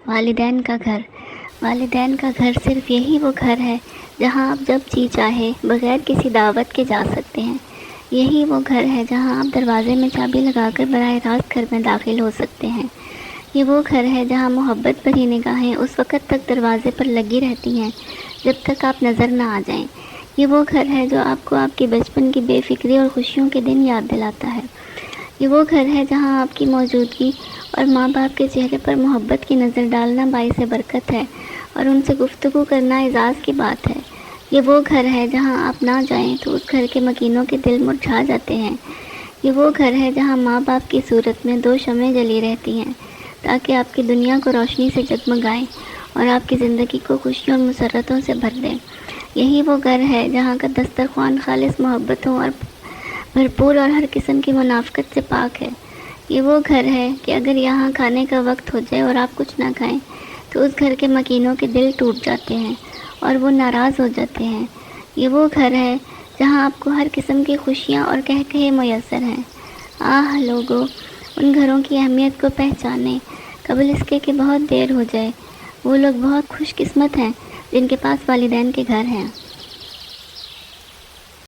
والدین کا گھر۔ والدین کا گھر صرف یہی وہ گھر ہے جہاں آپ جب جی چاہے بغیر کسی دعوت کے جا سکتے ہیں۔ یہی وہ گھر ہے جہاں آپ دروازے میں چابی لگا کر براہ راست گھر میں داخل ہو سکتے ہیں۔ یہ وہ گھر ہے جہاں محبت بھری نگاہیں اس وقت تک دروازے پر لگی رہتی ہیں جب تک آپ نظر نہ آ جائیں۔ یہ وہ گھر ہے جو آپ کو آپ کے بچپن کی بے فکری اور خوشیوں کے دن یاد دلاتا ہے۔ یہ وہ گھر ہے جہاں آپ کی موجودگی اور ماں باپ کے چہرے پر محبت کی نظر ڈالنا باعث برکت ہے اور ان سے گفتگو کرنا اعزاز کی بات ہے۔ یہ وہ گھر ہے جہاں آپ نہ جائیں تو اس گھر کے مکینوں کے دل مرجھا جاتے ہیں۔ یہ وہ گھر ہے جہاں ماں باپ کی صورت میں 2 شمعیں جلی رہتی ہیں تاکہ آپ کی دنیا کو روشنی سے جگمگائیں اور آپ کی زندگی کو خوشیوں اور مسرتوں سے بھر دیں۔ یہی وہ گھر ہے جہاں کا دسترخوان خالص محبتوں اور بھرپور اور ہر قسم کی منافقت سے پاک ہے۔ یہ وہ گھر ہے کہ اگر یہاں کھانے کا وقت ہو جائے اور آپ کچھ نہ کھائیں تو اس گھر کے مکینوں کے دل ٹوٹ جاتے ہیں اور وہ ناراض ہو جاتے ہیں۔ یہ وہ گھر ہے جہاں آپ کو ہر قسم کی خوشیاں اور قہقہے میسر ہیں۔ آہ لوگو، ان گھروں کی اہمیت کو پہچانیں قبل اس کے کہ بہت دیر ہو جائے۔ وہ لوگ بہت خوش قسمت ہیں جن کے پاس والدین کے گھر ہیں۔